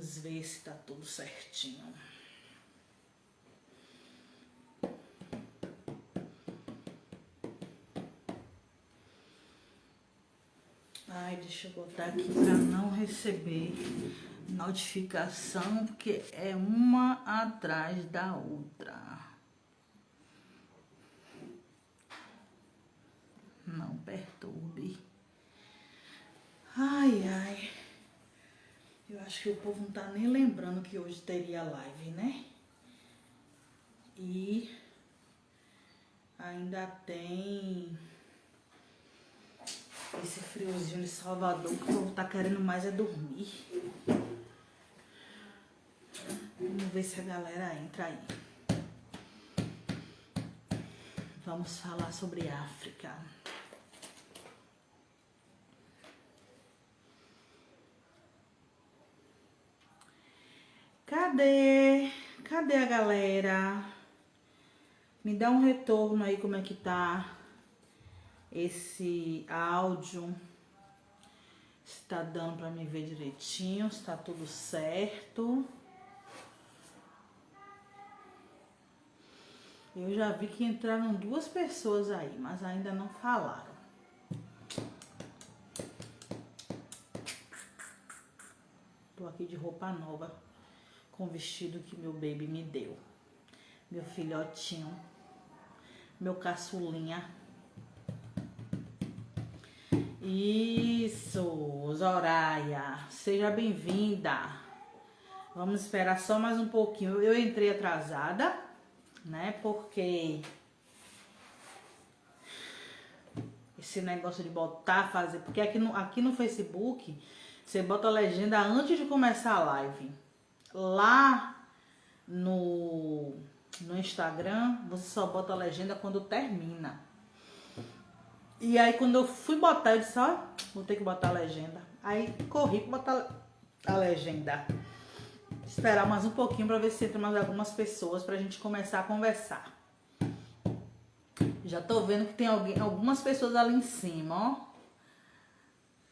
Vamos ver se tá tudo certinho. Ai, deixa eu botar aqui para não receber notificação, porque é uma atrás da outra. Não perturbe. Ai, ai. Eu acho que o povo não tá nem lembrando que hoje teria live, né? E ainda tem esse friozinho de Salvador, que o povo tá querendo mais é dormir. Vamos ver se a galera entra aí. Vamos falar sobre África. Cadê a galera? Me dá um retorno aí como é que tá esse áudio. Se tá dando pra me ver direitinho, se tá tudo certo. Eu já vi que entraram 2 pessoas aí, mas ainda não falaram. Tô aqui de roupa nova, com o vestido que meu baby me deu. Meu filhotinho, meu caçulinha. Isso, Zoraia, seja bem-vinda. Vamos esperar só mais um pouquinho. Eu entrei atrasada, né? Porque esse negócio de botar, fazer... Porque aqui no Facebook, você bota a legenda antes de começar a live. Lá no Instagram, você só bota a legenda quando termina. E aí, quando eu fui botar, eu disse, ó, vou ter que botar a legenda. Aí, corri pra botar a legenda. Esperar mais um pouquinho pra ver se entra mais algumas pessoas pra gente começar a conversar. Já tô vendo que tem algumas pessoas ali em cima, ó.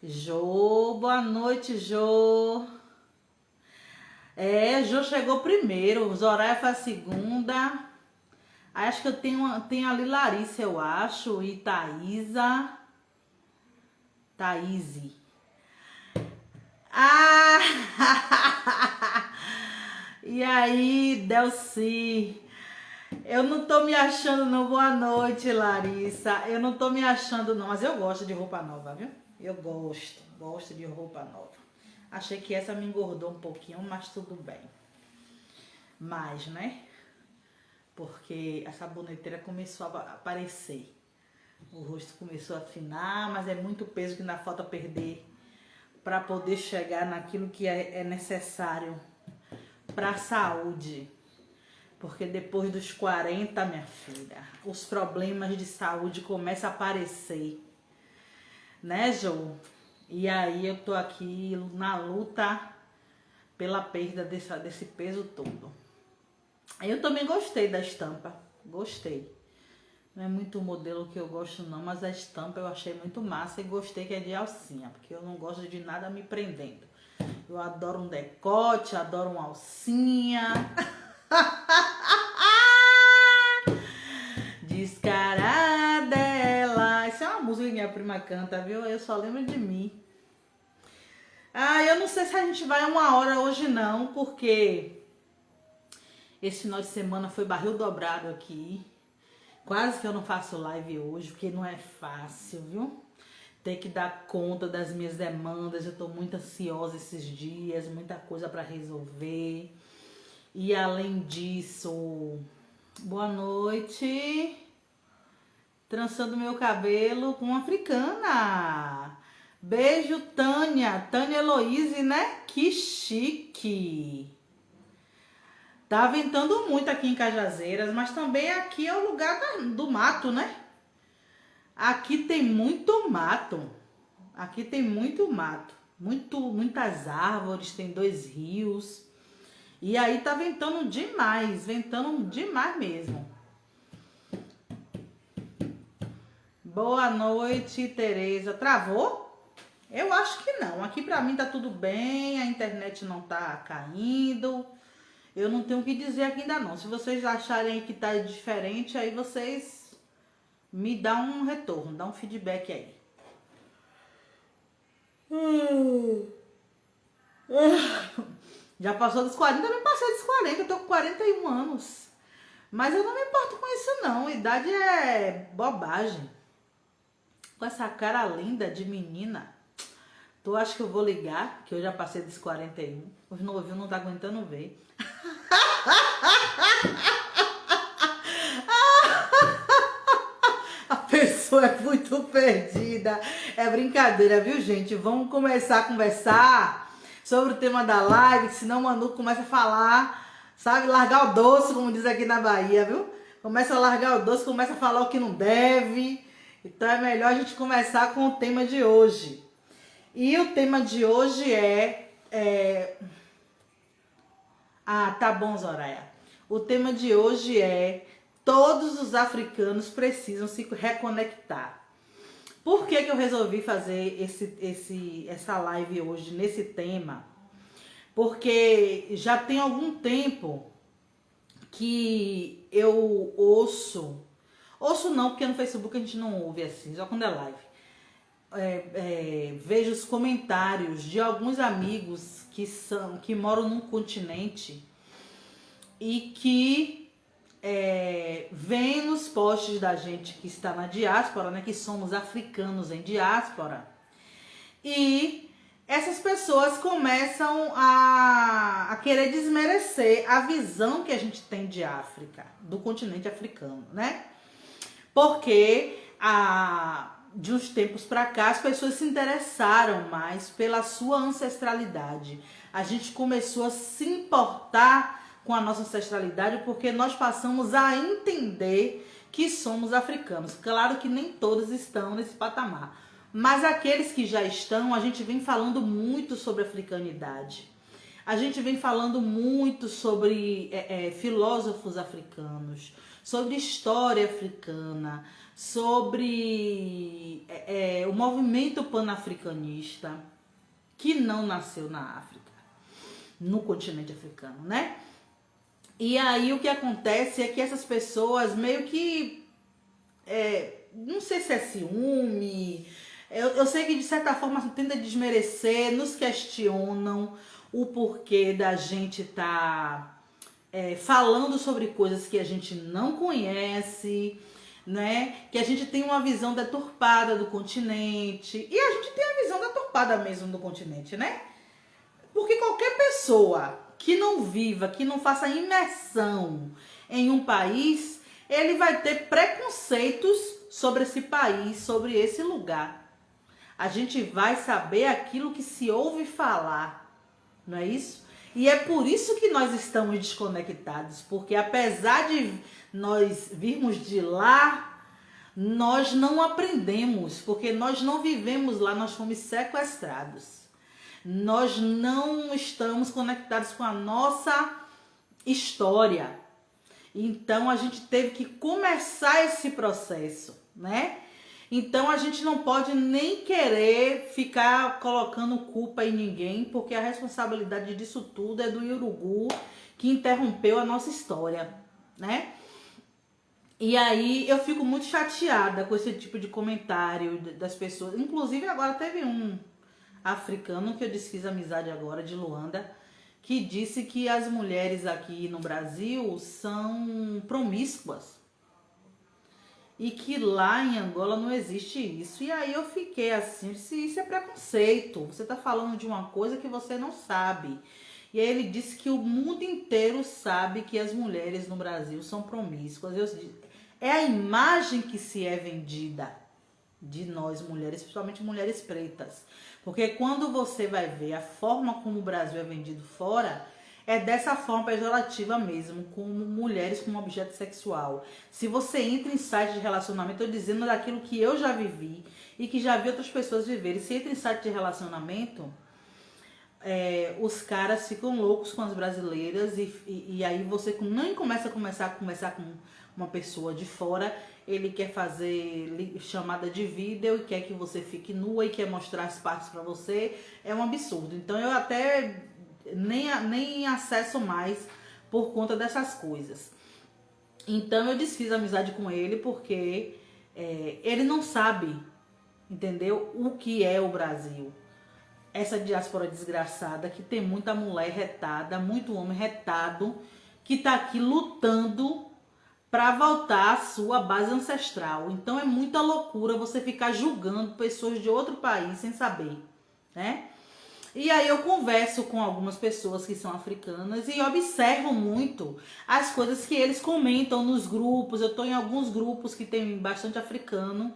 Jô, boa noite, Jô. Jô chegou primeiro, Zoraia foi a segunda. Acho que eu tenho ali Larissa, eu acho, e Thaísa. Thaíse. Ah! E aí, Delci? Eu não tô me achando não. Boa noite, Larissa. Eu não tô me achando não, mas eu gosto de roupa nova, viu? Eu gosto de roupa nova. Achei que essa me engordou um pouquinho, mas tudo bem. Mas, né? Porque a saboneteira começou a aparecer. O rosto começou a afinar, mas é muito peso que ainda falta perder para poder chegar naquilo que é necessário para a saúde. Porque depois dos 40, minha filha, os problemas de saúde começam a aparecer. Né, Jô? E aí eu tô aqui na luta pela perda desse peso todo. Eu também gostei da estampa, gostei. Não é muito o modelo que eu gosto não, mas a estampa eu achei muito massa e gostei que é de alcinha, porque eu não gosto de nada me prendendo. Eu adoro um decote, adoro uma alcinha. Descarada ela. Isso é uma música que minha prima canta, viu? Eu só lembro de mim. Ah, eu não sei se a gente vai 1 hora hoje não, porque esse final de semana foi barril dobrado aqui. Quase que eu não faço live hoje, porque não é fácil, viu? Ter que dar conta das minhas demandas. Eu tô muito ansiosa esses dias, muita coisa pra resolver. E além disso, boa noite. Trançando meu cabelo com uma africana. Beijo, Tânia. Tânia Heloíse, né? Que chique. Tá ventando muito aqui em Cajazeiras, mas também aqui é o lugar do mato, né? Aqui tem muito mato. Aqui tem muito mato. Muitas árvores, tem 2 rios. E aí tá ventando demais mesmo. Boa noite, Tereza. Travou? Eu acho que não. Aqui pra mim tá tudo bem, a internet não tá caindo. Eu não tenho o que dizer aqui ainda não. Se vocês acharem que tá diferente, aí vocês me dão um retorno, dão um feedback aí. Já passou dos 40, eu me passei dos 40, eu tô com 41 anos. Mas eu não me importo com isso não, idade é bobagem. Com essa cara linda de menina, tu acha que eu vou ligar, que eu já passei dos 41? Os novinhos não tá aguentando ver. A pessoa é muito perdida. É brincadeira, viu, gente? Vamos começar a conversar sobre o tema da live, senão o Manu começa a falar, sabe? Largar o doce, como diz aqui na Bahia, viu? Começa a largar o doce, começa a falar o que não deve. Então é melhor a gente começar com o tema de hoje. E o tema de hoje Ah, tá bom, Zoraia. O tema de hoje é: todos os africanos precisam se reconectar. Por que eu resolvi fazer essa live hoje nesse tema? Porque já tem algum tempo que eu ouço não, porque no Facebook a gente não ouve assim, só quando é live. Vejo os comentários de alguns amigos que moram num continente e que veem nos posts da gente que está na diáspora, né, que somos africanos em diáspora, e essas pessoas começam a querer desmerecer a visão que a gente tem de África, do continente africano, né? Porque de uns tempos para cá as pessoas se interessaram mais pela sua ancestralidade. A gente começou a se importar com a nossa ancestralidade porque nós passamos a entender que somos africanos. Claro que nem todos estão nesse patamar, mas aqueles que já estão, a gente vem falando muito sobre africanidade. A gente vem falando muito sobre filósofos africanos, sobre história africana, sobre o movimento panafricanista, que não nasceu na África, no continente africano, né? E aí o que acontece é que essas pessoas meio que, não sei se é ciúme, eu sei que de certa forma tenta desmerecer, nos questionam o porquê da gente tá falando sobre coisas que a gente não conhece, né? Que a gente tem uma visão deturpada do continente. E a gente tem a visão deturpada mesmo do continente, né? Porque qualquer pessoa que não viva, que não faça imersão em um país, ele vai ter preconceitos sobre esse país, sobre esse lugar. A gente vai saber aquilo que se ouve falar, não é isso? E é por isso que nós estamos desconectados, porque apesar de nós virmos de lá, nós não aprendemos, porque nós não vivemos lá, nós fomos sequestrados. Nós não estamos conectados com a nossa história. Então a gente teve que começar esse processo, né? Então a gente não pode nem querer ficar colocando culpa em ninguém, porque a responsabilidade disso tudo é do Urugu, que interrompeu a nossa história, né? E aí eu fico muito chateada com esse tipo de comentário das pessoas. Inclusive agora teve um africano que eu desfiz amizade agora, de Luanda, que disse que as mulheres aqui no Brasil são promíscuas. E que lá em Angola não existe isso. E aí eu fiquei assim, isso é preconceito. Você tá falando de uma coisa que você não sabe. E aí ele disse que o mundo inteiro sabe que as mulheres no Brasil são promíscuas. É a imagem que se é vendida de nós mulheres, principalmente mulheres pretas. Porque quando você vai ver a forma como o Brasil é vendido fora, é dessa forma pejorativa mesmo, como mulheres como objeto sexual. Se você entra em site de relacionamento, eu tô dizendo daquilo que eu já vivi e que já vi outras pessoas viverem. Se entra em site de relacionamento, os caras ficam loucos com as brasileiras e aí você nem começa a conversar uma pessoa de fora, ele quer fazer chamada de vídeo e quer que você fique nua e quer mostrar as partes para você, é um absurdo. Então eu até nem acesso mais por conta dessas coisas. Então eu desfiz amizade com ele porque ele não sabe, entendeu, o que é o Brasil. Essa diáspora desgraçada que tem muita mulher retada, muito homem retado, que tá aqui lutando para voltar à sua base ancestral. Então é muita loucura você ficar julgando pessoas de outro país sem saber, né? E aí eu converso com algumas pessoas que são africanas e observo muito as coisas que eles comentam nos grupos. Eu estou em alguns grupos que tem bastante africano,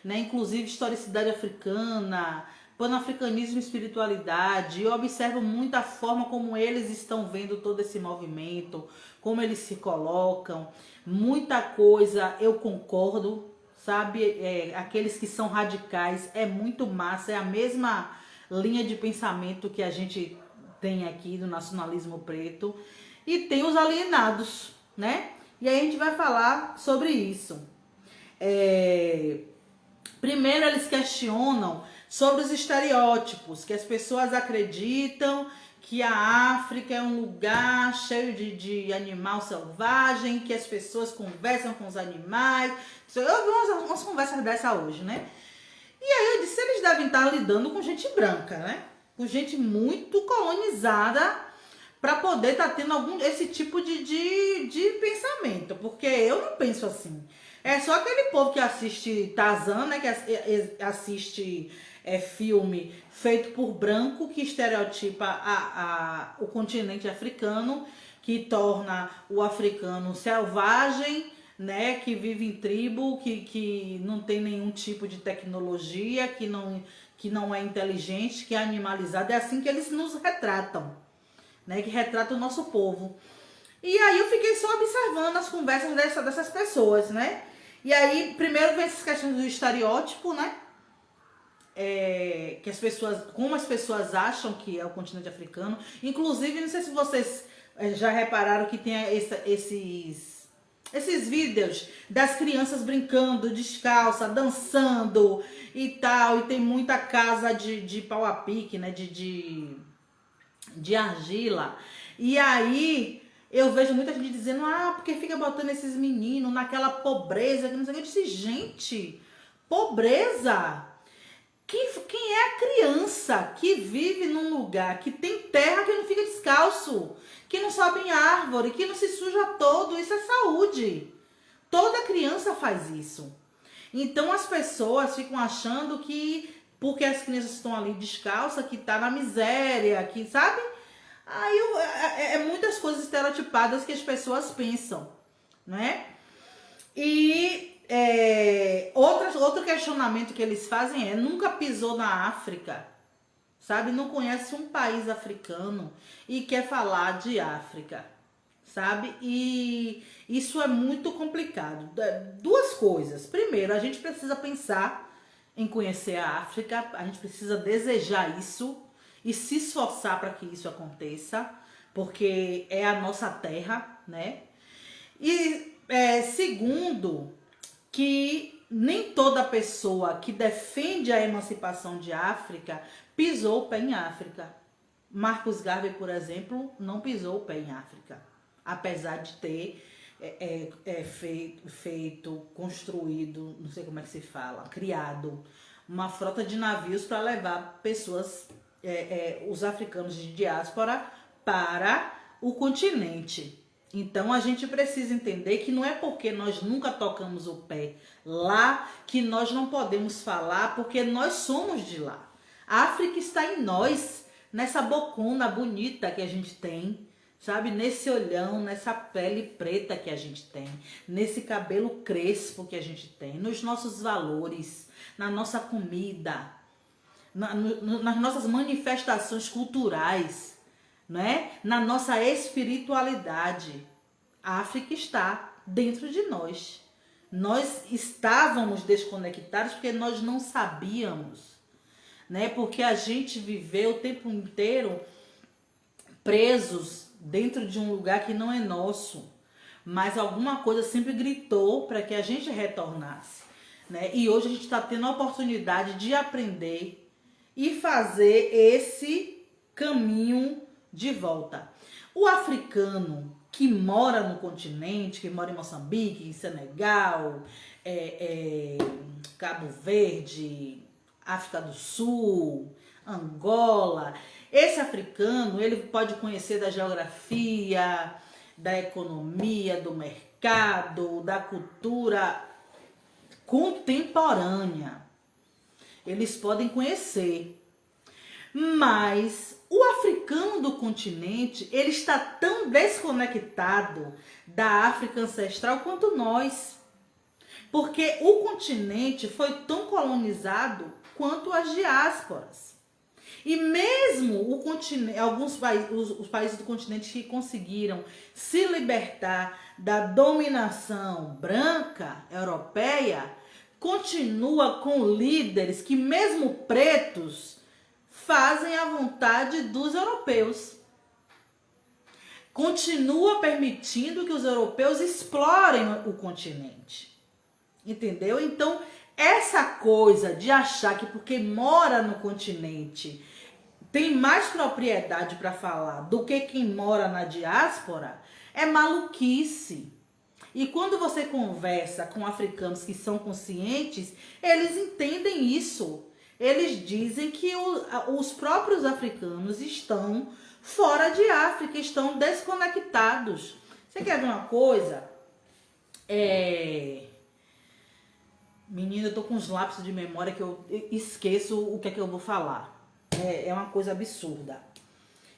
né? Inclusive historicidade africana, panafricanismo e espiritualidade. Eu observo muito a forma como eles estão vendo todo esse movimento, como eles se colocam. Muita coisa eu concordo, sabe? Aqueles que são radicais, é muito massa, é a mesma linha de pensamento que a gente tem aqui do nacionalismo preto. E tem os alienados, né? E aí a gente vai falar sobre isso. Primeiro eles questionam sobre os estereótipos, que as pessoas acreditam que a África é um lugar cheio de animal selvagem, que as pessoas conversam com os animais. Eu vi umas conversas dessa hoje, né? E aí eu disse, eles devem estar lidando com gente branca, né? Com gente muito colonizada para poder estar tendo esse tipo de pensamento. Porque eu não penso assim. É só aquele povo que assiste Tarzan, né? Que assiste filme feito por branco, que estereotipa o continente africano, que torna o africano selvagem, né, que vive em tribo, que não tem nenhum tipo de tecnologia, que não é inteligente, que é animalizado. É assim que eles nos retratam, né, que retratam o nosso povo. E aí eu fiquei só observando as conversas dessas pessoas, né? E aí, primeiro vem essas questões do estereótipo, né? Que como as pessoas acham que é o continente africano. Inclusive, não sei se vocês já repararam que tem esses vídeos das crianças brincando descalça, dançando e tal, e tem muita casa de pau a pique, né, de argila. E aí eu vejo muita gente dizendo, porque fica botando esses meninos naquela pobreza, que não sei o que. Eu disse, gente, pobreza? Quem é a criança que vive num lugar que tem terra, que não fica descalço, que não sobe em árvore, que não se suja todo? Isso é saúde. Toda criança faz isso. Então as pessoas ficam achando que porque as crianças estão ali descalças, que tá na miséria, que sabe? Aí muitas coisas estereotipadas que as pessoas pensam, né? E outro questionamento que eles fazem nunca pisou na África, sabe? Não conhece um país africano e quer falar de África, sabe? E isso é muito complicado. Duas coisas. Primeiro, a gente precisa pensar em conhecer a África, a gente precisa desejar isso e se esforçar para que isso aconteça, porque é a nossa terra, né? E segundo, que nem toda pessoa que defende a emancipação de África pisou o pé em África. Marcus Garvey, por exemplo, não pisou o pé em África, apesar de ter construído, não sei como é que se fala, criado uma frota de navios para levar pessoas, os africanos de diáspora, para o continente. Então a gente precisa entender que não é porque nós nunca tocamos o pé lá que nós não podemos falar, porque nós somos de lá. A África está em nós, nessa bocona bonita que a gente tem, sabe? Nesse olhão, nessa pele preta que a gente tem, nesse cabelo crespo que a gente tem, nos nossos valores, na nossa comida, nas nossas manifestações culturais, né? Na nossa espiritualidade. A África está dentro de nós. Nós estávamos desconectados porque nós não sabíamos, né? Porque a gente viveu o tempo inteiro presos dentro de um lugar que não é nosso. mas alguma coisa sempre gritou para que a gente retornasse, né? E hoje a gente está tendo a oportunidade de aprender e fazer esse caminho de volta. O africano que mora no continente, que mora em Moçambique, em Senegal, Cabo Verde, África do Sul, Angola, esse africano, ele pode conhecer da geografia, da economia, do mercado, da cultura contemporânea. Eles podem conhecer. Mas o africano do continente, ele está tão desconectado da África ancestral quanto nós. Porque o continente foi tão colonizado quanto as diásporas. E mesmo o continente, os países do continente que conseguiram se libertar da dominação branca europeia, continua com líderes que, mesmo pretos, fazem a vontade dos europeus. Continua permitindo que os europeus explorem o continente. Entendeu? Então, essa coisa de achar que porque mora no continente tem mais propriedade para falar do que quem mora na diáspora é maluquice. E quando você conversa com africanos que são conscientes, eles entendem isso. Eles dizem que os próprios africanos estão fora de África, estão desconectados. Você quer ver uma coisa? Menina, eu tô com uns lapsos de memória que eu esqueço o que é que eu vou falar. É uma coisa absurda.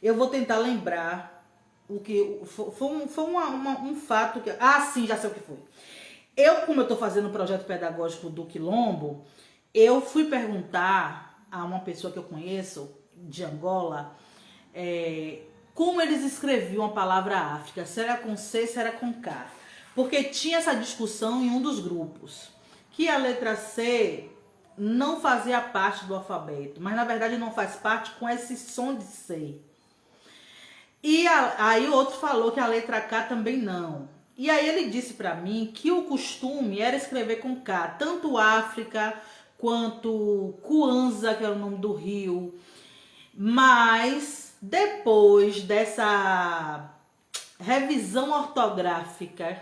Eu vou tentar lembrar o que foi um fato que... Ah, sim, já sei o que foi. Como eu tô fazendo o projeto pedagógico do Quilombo, eu fui perguntar a uma pessoa que eu conheço, de Angola, como eles escreviam a palavra África, se era com C, se era com K. Porque tinha essa discussão em um dos grupos, que a letra C não fazia parte do alfabeto, mas na verdade não faz parte com esse som de C. E aí o outro falou que a letra K também não. E aí ele disse para mim que o costume era escrever com K, tanto África quanto Kwanza, que era o nome do rio. Mas depois dessa revisão ortográfica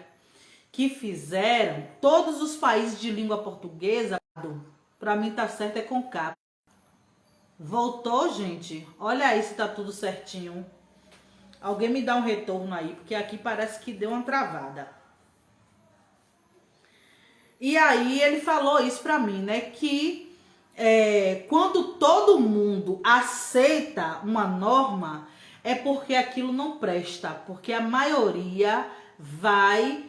que fizeram, todos os países de língua portuguesa, para mim tá certo é com K. Voltou, gente? Olha aí se tá tudo certinho. Alguém me dá um retorno aí, porque aqui parece que deu uma travada. E aí ele falou isso pra mim, né? Que quando todo mundo aceita uma norma, é porque aquilo não presta. Porque a maioria vai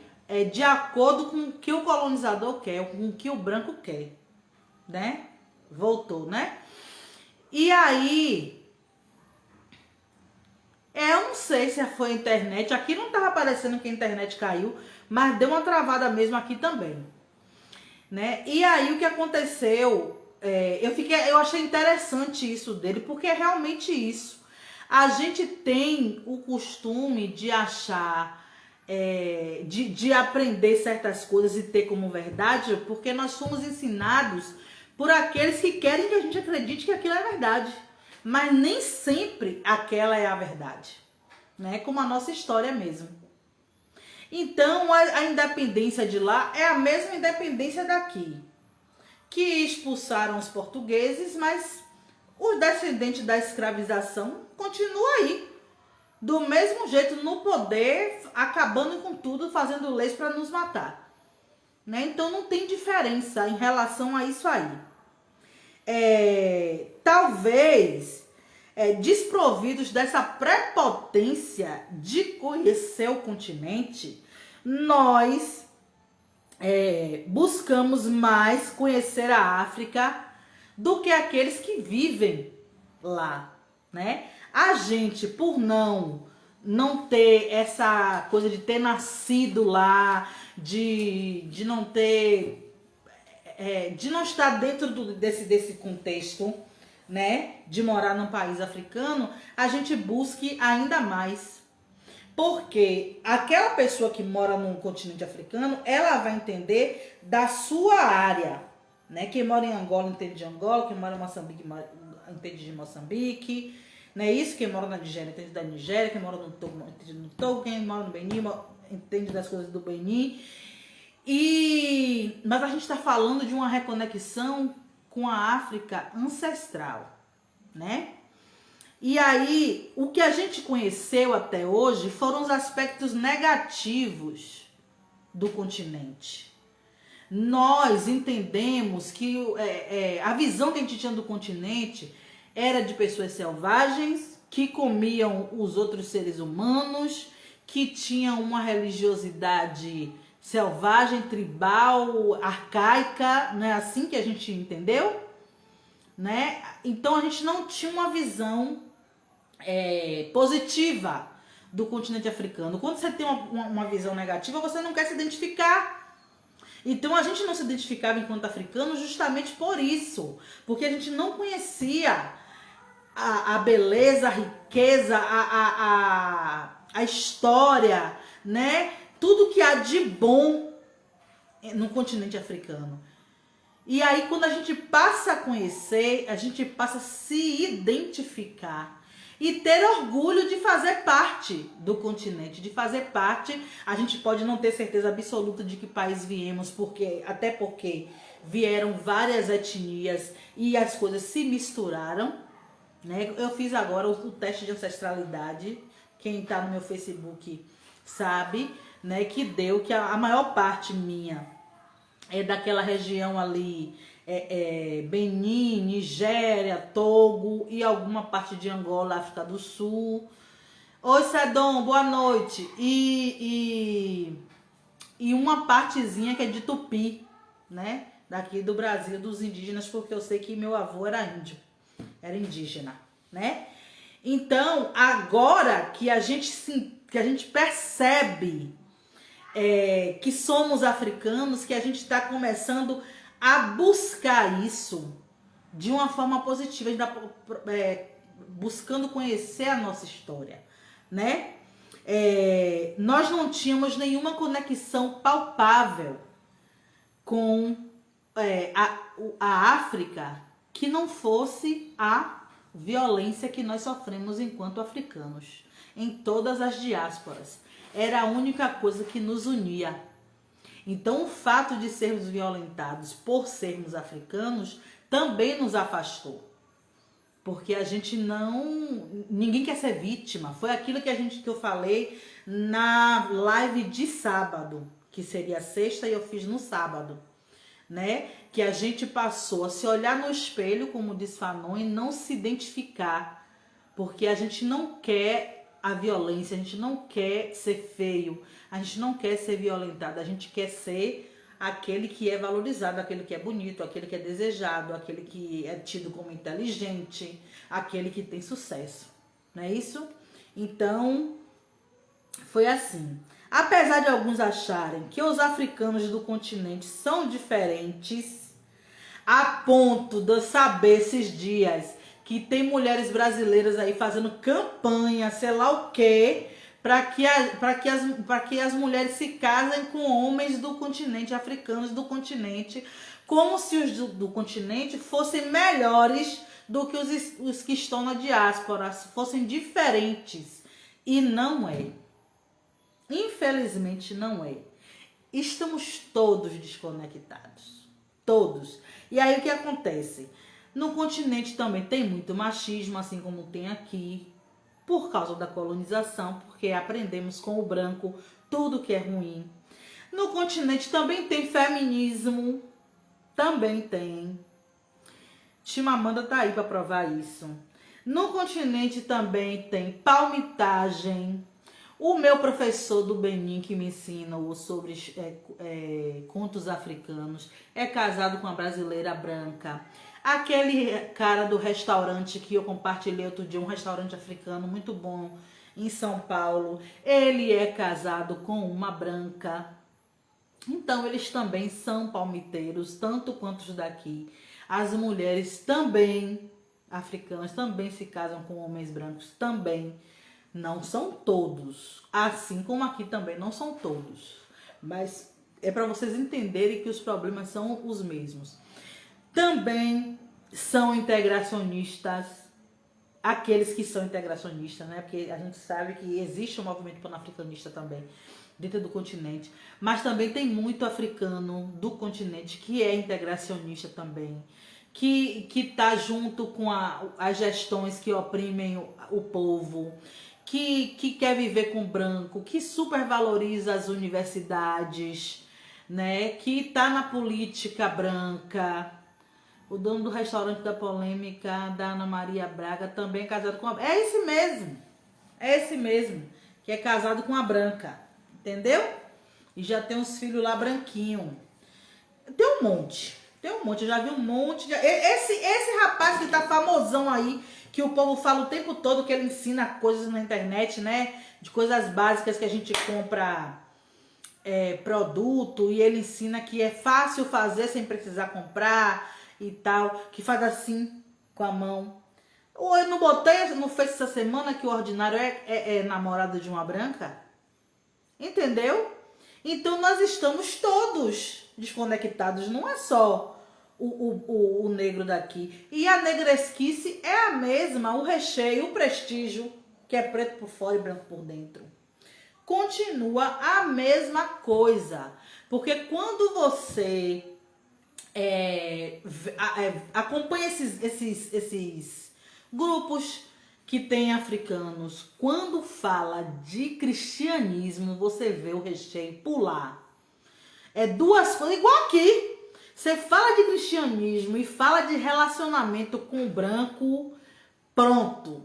de acordo com o que o colonizador quer, com o que o branco quer, né? Voltou, né? E aí, eu não sei se foi a internet, aqui não tava aparecendo que a internet caiu, mas deu uma travada mesmo aqui também, né? E aí o que aconteceu, eu achei interessante isso dele, porque é realmente isso. A gente tem o costume de achar, de aprender certas coisas e ter como verdade, porque nós fomos ensinados por aqueles que querem que a gente acredite que aquilo é verdade. Mas nem sempre aquela é a verdade, né? Como a nossa história mesmo. Então, a independência de lá é a mesma independência daqui, que expulsaram os portugueses, mas os descendentes da escravização continuam aí, do mesmo jeito, no poder, acabando com tudo, fazendo leis para nos matar, né? Então, não tem diferença em relação a isso aí. Talvez desprovidos dessa prepotência de conhecer o continente, nós buscamos mais conhecer a África do que aqueles que vivem lá, né? A gente, por não ter essa coisa de ter nascido lá, de não ter... de não estar dentro desse contexto, né, de morar num país africano, a gente busque ainda mais. Porque aquela pessoa que mora no continente africano, ela vai entender da sua área, né? Quem mora em Angola entende de Angola, quem mora em Moçambique entende de Moçambique, né? Isso, quem mora na Nigéria entende da Nigéria, quem mora no Togo entende do Togo, quem mora no Benin entende das coisas do Benin. Mas a gente está falando de uma reconexão com a África ancestral, né? E aí, o que a gente conheceu até hoje foram os aspectos negativos do continente. Nós entendemos que a visão que a gente tinha do continente era de pessoas selvagens que comiam os outros seres humanos, que tinham uma religiosidade selvagem, tribal, arcaica, não é assim que a gente entendeu? Né? Então a gente não tinha uma visão positiva do continente africano. Quando você tem uma visão negativa, você não quer se identificar. Então a gente não se identificava enquanto africano justamente por isso, porque a gente não conhecia a beleza, a riqueza, a história, né? Tudo que há de bom no continente africano. E aí, quando a gente passa a conhecer, a gente passa a se identificar e ter orgulho de fazer parte do continente, de fazer parte. A gente pode não ter certeza absoluta de que país viemos, até porque vieram várias etnias e as coisas se misturaram, né? Eu fiz agora o teste de ancestralidade, quem está no meu Facebook sabe, né, que deu que a maior parte minha é daquela região ali, Benin, Nigéria, Togo e alguma parte de Angola, África do Sul. Oi, Sedom, boa noite. E uma partezinha que é de Tupi, né? Daqui do Brasil, dos indígenas, porque eu sei que meu avô era índio, era indígena, né? Então, agora que a gente percebe que somos africanos, que a gente está começando a buscar isso de uma forma positiva, a gente está buscando conhecer a nossa história, né? Nós não tínhamos nenhuma conexão palpável com a África que não fosse a violência que nós sofremos enquanto africanos, em todas as diásporas. Era a única coisa que nos unia. Então, o fato de sermos violentados por sermos africanos também nos afastou. Porque a gente ninguém quer ser vítima. Foi aquilo que eu falei na live de sábado, que seria sexta e eu fiz no sábado, né? Que a gente passou a se olhar no espelho, como diz Fanon, e não se identificar. Porque a gente não quer a violência, a gente não quer ser feio, a gente não quer ser violentado, a gente quer ser aquele que é valorizado, aquele que é bonito, aquele que é desejado, aquele que é tido como inteligente, aquele que tem sucesso, não é isso? Então, foi assim. Apesar de alguns acharem que os africanos do continente são diferentes, a ponto de eu saber esses dias que tem mulheres brasileiras aí fazendo campanha, sei lá o quê, para que as mulheres se casem com homens do continente, africanos do continente, como se os do continente fossem melhores do que os que estão na diáspora, fossem diferentes. E não é. Infelizmente não é. Estamos todos desconectados. Todos. E aí o que acontece? No continente também tem muito machismo, assim como tem aqui, por causa da colonização, porque aprendemos com o branco tudo que é ruim. No continente também tem feminismo, também tem. Chimamanda tá aí para provar isso. No continente também tem palmitagem. O meu professor do Benin que me ensina sobre contos africanos é casado com uma brasileira branca. Aquele cara do restaurante que eu compartilhei outro dia, um restaurante africano muito bom em São Paulo, ele é casado com uma branca. Então eles também são palmiteiros, tanto quanto os daqui. As mulheres também africanas também se casam com homens brancos também, Não são todos, assim como aqui também não são todos, mas é para vocês entenderem que os problemas são os mesmos. Também são integracionistas, aqueles que são integracionistas, né? Porque a gente sabe que existe um movimento panafricanista também dentro do continente, mas também tem muito africano do continente que é integracionista também, que tá junto com as gestões que oprimem o povo, que quer viver com branco, que supervaloriza as universidades, né? Que tá na política branca. O dono do restaurante da polêmica, da Ana Maria Braga, também é casado com a... É esse mesmo, que é casado com a branca, entendeu? E já tem uns filhos lá branquinho. Tem um monte, eu já vi um monte. Esse rapaz que tá famosão aí, que o povo fala o tempo todo que ele ensina coisas na internet, né? De coisas básicas que a gente compra produto, e ele ensina que é fácil fazer sem precisar comprar e tal, que faz assim com a mão. Ou eu não botei, não fez essa semana que o Ordinário é namorado de uma branca? Entendeu? Então nós estamos todos desconectados, não é só o negro daqui. E a negresquice é a mesma, o recheio, o prestígio, que é preto por fora e branco por dentro. Continua a mesma coisa. Porque quando você acompanha esses grupos que tem africanos, quando fala de cristianismo, você vê o recheio pular. É duas coisas, igual aqui. Você fala de cristianismo e fala de relacionamento com o branco, pronto.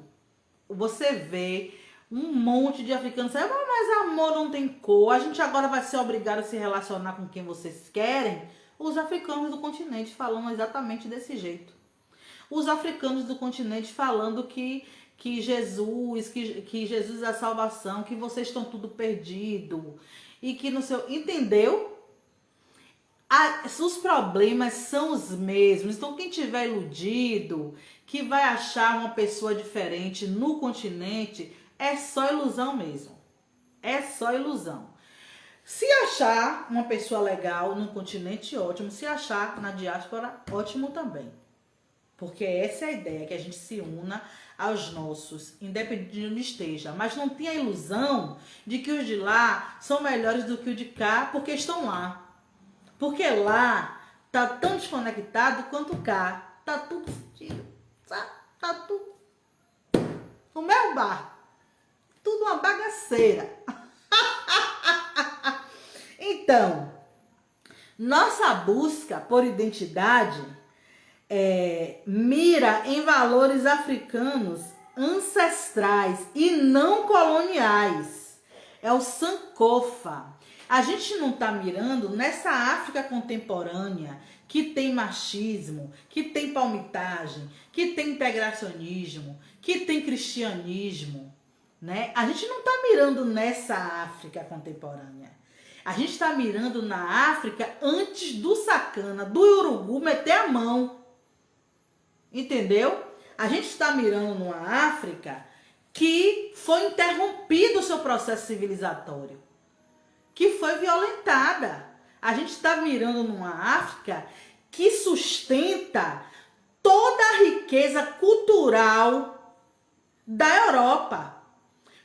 Você vê um monte de africanos dizendo, mas amor não tem cor, a gente agora vai ser obrigado a se relacionar com quem vocês querem. Os africanos do continente falando exatamente desse jeito. Os africanos do continente falando que Jesus é a salvação, que vocês estão tudo perdido e que no seu... Entendeu? Os problemas são os mesmos. Então quem tiver iludido que vai achar uma pessoa diferente no continente, é só ilusão mesmo. É só ilusão. Se achar uma pessoa legal no continente, ótimo. Se achar na diáspora, ótimo também. Porque essa é a ideia, que a gente se una aos nossos, independente de onde esteja. Mas não tenha a ilusão de que os de lá são melhores do que os de cá, porque estão lá. Porque lá tá tão desconectado quanto cá. Tá tudo sentido. Tá tudo no meu bar. Tudo uma bagaceira. Então, nossa busca por identidade mira em valores africanos ancestrais e não coloniais. É o Sankofa. A gente não está mirando nessa África contemporânea que tem machismo, que tem palmitagem, que tem integracionismo, que tem cristianismo, né? A gente não está mirando nessa África contemporânea. A gente está mirando na África antes do sacana, do urubu meter a mão. Entendeu? A gente está mirando numa África que foi interrompido o seu processo civilizatório, que foi violentada. A gente está mirando numa África que sustenta toda a riqueza cultural da Europa.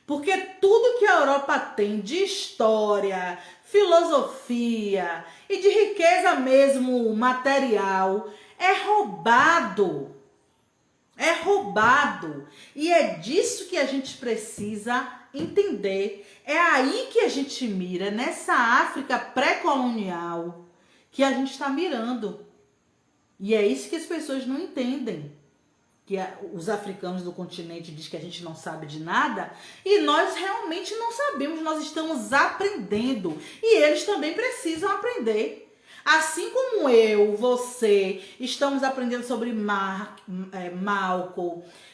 Porque tudo que a Europa tem de história, filosofia e de riqueza mesmo material é roubado. É roubado. E é disso que a gente precisa entender. É aí que a gente mira, nessa África pré-colonial, que a gente está mirando. E é isso que as pessoas não entendem. Que os africanos do continente dizem que a gente não sabe de nada, e nós realmente não sabemos, nós estamos aprendendo. E eles também precisam aprender. Assim como eu, você, estamos aprendendo sobre Malcolm,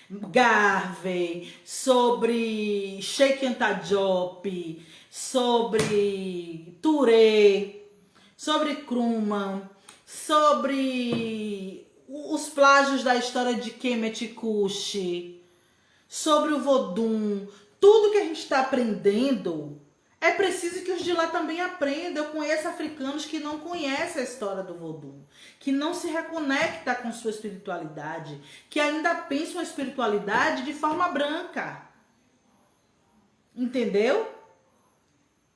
Garvey, sobre Cheikh Anta Diop, sobre Touré, sobre Nkrumah, sobre os plágios da história de Kemet Kushi, sobre o Vodun, Tudo que a gente está aprendendo, é preciso que os de lá também aprendam. Eu conheço africanos que não conhecem a história do Vodou, que não se reconecta com sua espiritualidade, que ainda pensam a espiritualidade de forma branca. Entendeu?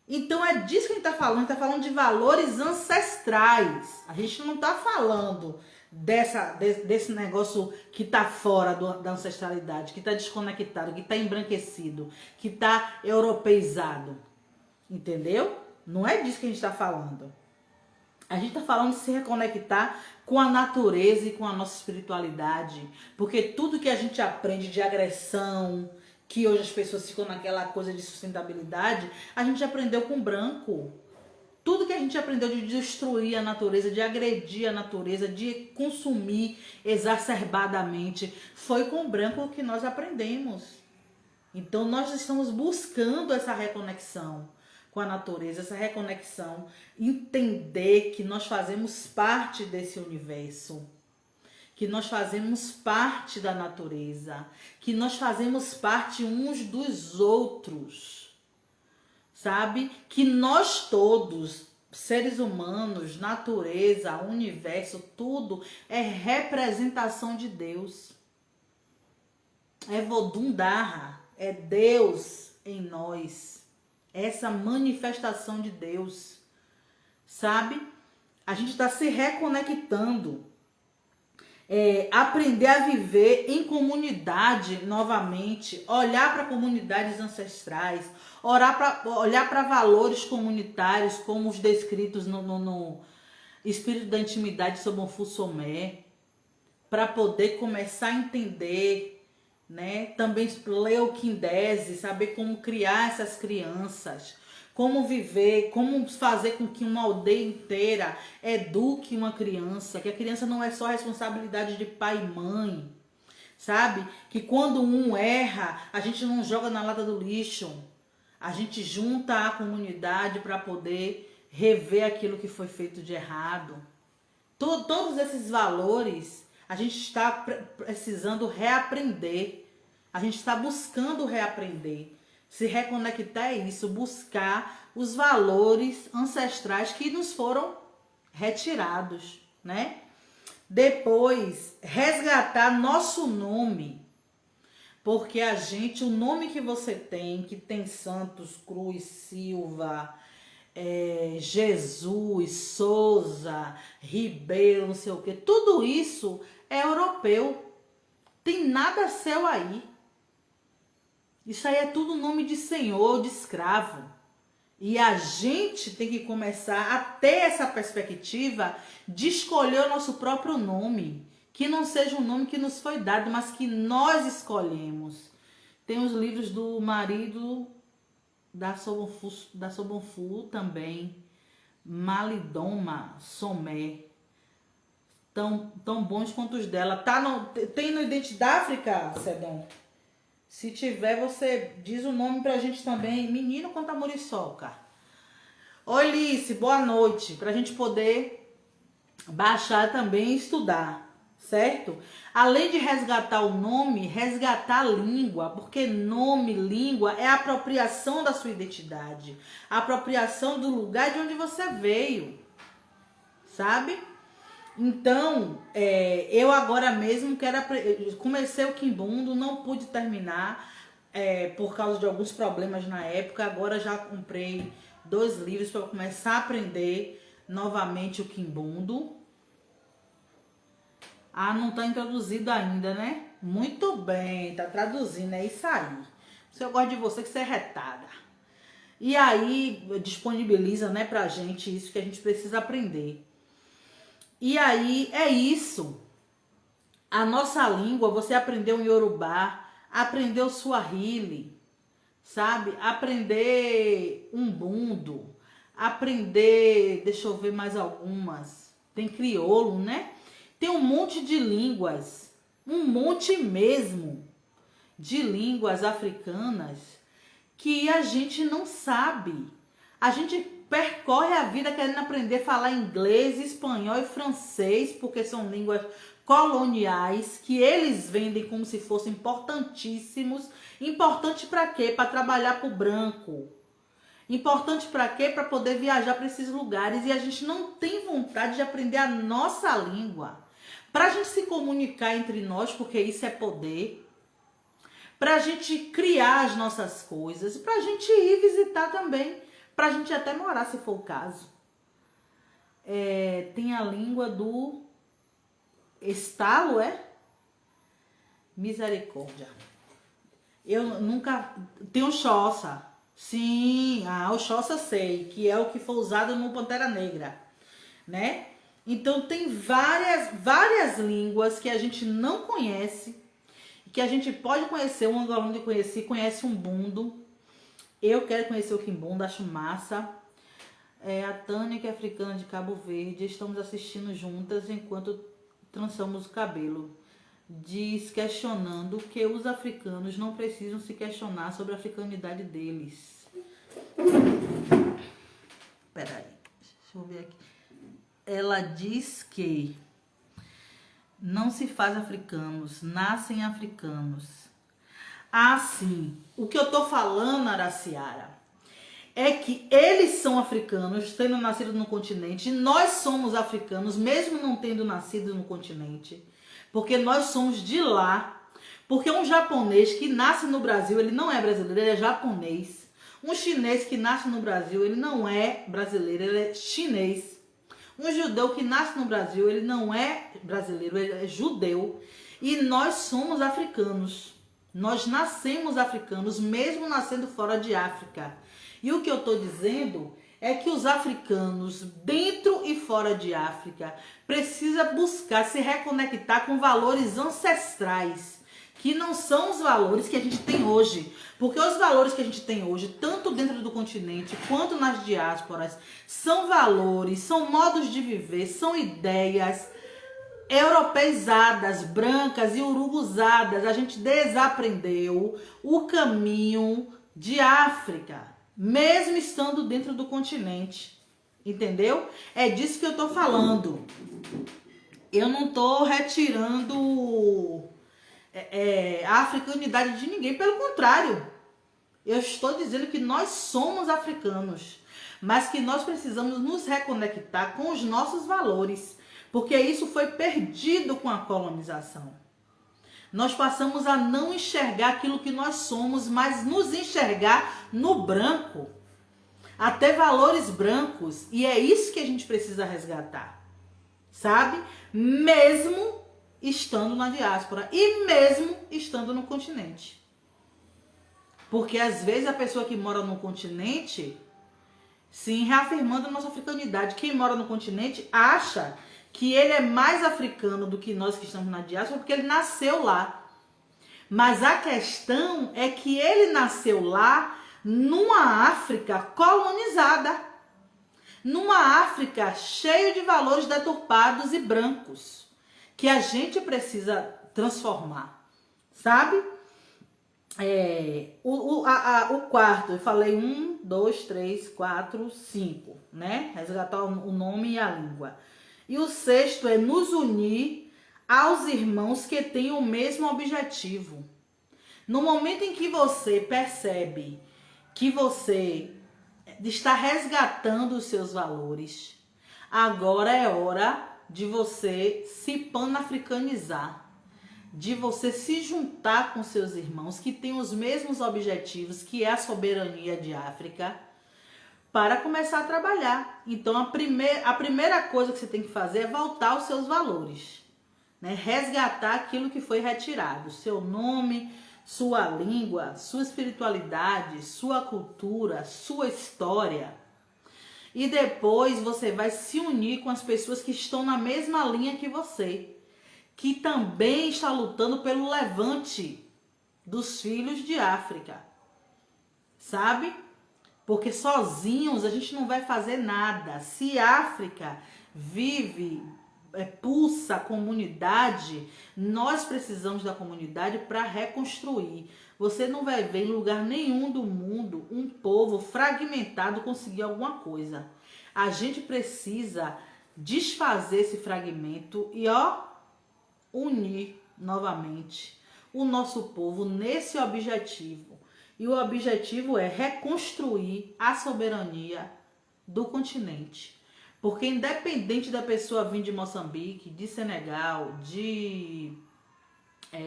Então é disso que a gente está falando. A gente está falando de valores ancestrais. A gente não está falando desse negócio que está fora da ancestralidade, que está desconectado, que está embranquecido, que está europeizado. Entendeu? Não é disso que a gente está falando. A gente está falando de se reconectar com a natureza e com a nossa espiritualidade. Porque tudo que a gente aprende de agressão, que hoje as pessoas ficam naquela coisa de sustentabilidade, a gente aprendeu com branco. Tudo que a gente aprendeu de destruir a natureza, de agredir a natureza, de consumir exacerbadamente, foi com branco que nós aprendemos. Então nós estamos buscando essa reconexão com a natureza, essa reconexão, entender que nós fazemos parte desse universo, que nós fazemos parte da natureza, que nós fazemos parte uns dos outros, sabe? Que nós todos, seres humanos, natureza, universo, tudo é representação de Deus. É Vodun Dara, é Deus em nós. Essa manifestação de Deus, sabe? A gente está se reconectando. Aprender a viver em comunidade novamente, olhar para comunidades ancestrais, olhar para valores comunitários como os descritos no Espírito da Intimidade de Sobonfu Somé, para poder começar a entender, né? Também ler o Quindese, saber como criar essas crianças, como viver, como fazer com que uma aldeia inteira eduque uma criança, que a criança não é só responsabilidade de pai e mãe, sabe? Que quando um erra, a gente não joga na lata do lixo, a gente junta a comunidade para poder rever aquilo que foi feito de errado. Todos esses valores a gente está precisando reaprender, a gente está buscando reaprender. Se reconectar é isso, buscar os valores ancestrais que nos foram retirados, né? Depois, resgatar nosso nome. Porque o nome que você tem, que tem Santos, Cruz, Silva, Jesus, Souza, Ribeiro, não sei o que, tudo isso é europeu. Tem nada seu aí. Isso aí é tudo nome de senhor, de escravo. E a gente tem que começar a ter essa perspectiva de escolher o nosso próprio nome. Que não seja um nome que nos foi dado, mas que nós escolhemos. Tem os livros do marido da Sobonfu também. Malidoma Somé. Tão bons quanto os dela. Tem no Identidade África, Sedon? Se tiver, você diz o nome pra gente também. Menino contra Muriçoca. Oi, Lice, boa noite. Pra gente poder baixar também e estudar, certo? Além de resgatar o nome, resgatar a língua. Porque nome, língua é a apropriação da sua identidade. A apropriação do lugar de onde você veio. Sabe? Então, eu agora mesmo comecei o Quimbundo, não pude terminar por causa de alguns problemas na época. Agora já comprei 2 livros para começar a aprender novamente o Quimbundo. Ah, não está introduzido ainda, né? Muito bem, tá traduzindo, é isso aí. Se eu gosto de você, que você é retada. E aí, disponibiliza, né, pra gente isso que a gente precisa aprender. E aí, é isso. A nossa língua, você aprendeu em Yorubá, aprendeu Swahili, sabe? Aprender Umbundo, aprender, deixa eu ver mais algumas. Tem crioulo, né? Tem um monte de línguas, um monte mesmo de línguas africanas que a gente não sabe. A gente percorre a vida querendo aprender a falar inglês, espanhol e francês, porque são línguas coloniais que eles vendem como se fossem importantíssimos. Importante para quê? Para trabalhar para o branco. Importante para quê? Para poder viajar para esses lugares. E a gente não tem vontade de aprender a nossa língua. Para a gente se comunicar entre nós, porque isso é poder. Para a gente criar as nossas coisas. Para a gente ir visitar também. Para a gente até morar, se for o caso. Tem a língua do estalo, Misericórdia. Eu nunca... Tem o Xhosa. Sim, o Xhosa sei, que é o que foi usado no Pantera Negra, né? Então tem várias línguas que a gente não conhece, que a gente pode conhecer. Um angolano que conhece um Umbundo. Eu quero conhecer o Kimbundu, acho massa. A Tânia, que é africana de Cabo Verde, estamos assistindo juntas enquanto trançamos o cabelo. Diz, questionando que os africanos não precisam se questionar sobre a africanidade deles. Peraí, deixa eu ver aqui. Ela diz que não se faz africanos, nascem africanos. Sim. O que eu tô falando, Araciara, é que eles são africanos, tendo nascido no continente. Nós somos africanos, mesmo não tendo nascido no continente. Porque nós somos de lá. Porque um japonês que nasce no Brasil, ele não é brasileiro, ele é japonês. Um chinês que nasce no Brasil, ele não é brasileiro, ele é chinês. Um judeu que nasce no Brasil, ele não é brasileiro, ele é judeu. E nós somos africanos. Nós nascemos africanos, mesmo nascendo fora de África. E o que eu estou dizendo é que os africanos, dentro e fora de África, precisam buscar se reconectar com valores ancestrais, que não são os valores que a gente tem hoje. Porque os valores que a gente tem hoje, tanto dentro do continente quanto nas diásporas, são valores, são modos de viver, são ideias europeizadas, brancas e uruguzadas. A gente desaprendeu o caminho de África, mesmo estando dentro do continente, entendeu? É disso que eu tô falando. Eu não tô retirando a africanidade de ninguém, pelo contrário. Eu estou dizendo que nós somos africanos, mas que nós precisamos nos reconectar com os nossos valores, porque isso foi perdido com a colonização. Nós passamos a não enxergar aquilo que nós somos, mas nos enxergar no branco. Até valores brancos. E é isso que a gente precisa resgatar. Sabe? Mesmo estando na diáspora. E mesmo estando no continente. Porque às vezes a pessoa que mora no continente, sim, reafirmando a nossa africanidade. Quem mora no continente acha que ele é mais africano do que nós que estamos na diáspora, porque ele nasceu lá. Mas a questão é que ele nasceu lá numa África colonizada. Numa África cheia de valores deturpados e brancos, que a gente precisa transformar, sabe? O quarto, eu falei 1, 2, 3, 4, 5, né? Resgatar o nome e a língua. E o sexto é nos unir aos irmãos que têm o mesmo objetivo. No momento em que você percebe que você está resgatando os seus valores, agora é hora de você se panafricanizar, de você se juntar com seus irmãos que têm os mesmos objetivos, que é a soberania de África, para começar a trabalhar. Então, a primeira coisa que você tem que fazer é voltar aos seus valores, né? Resgatar aquilo que foi retirado, seu nome, sua língua, sua espiritualidade, sua cultura, sua história. E depois você vai se unir com as pessoas que estão na mesma linha que você, que também está lutando pelo levante dos filhos de África, sabe? Porque sozinhos a gente não vai fazer nada. Se África vive, pulsa a comunidade, nós precisamos da comunidade para reconstruir. Você não vai ver em lugar nenhum do mundo um povo fragmentado conseguir alguma coisa. A gente precisa desfazer esse fragmento e unir novamente o nosso povo nesse objetivo. E o objetivo é reconstruir a soberania do continente. Porque independente da pessoa vir de Moçambique, de Senegal,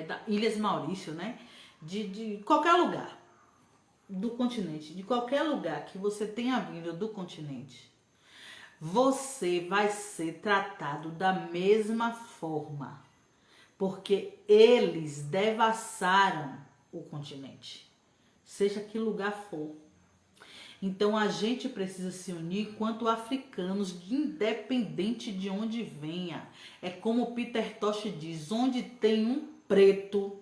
da Ilhas Maurício, né? De qualquer lugar do continente, de qualquer lugar que você tenha vindo do continente, você vai ser tratado da mesma forma, porque eles devassaram o continente, seja que lugar for. Então a gente precisa se unir enquanto africanos, independente de onde venha. É como Peter Tosh diz, onde tem um preto,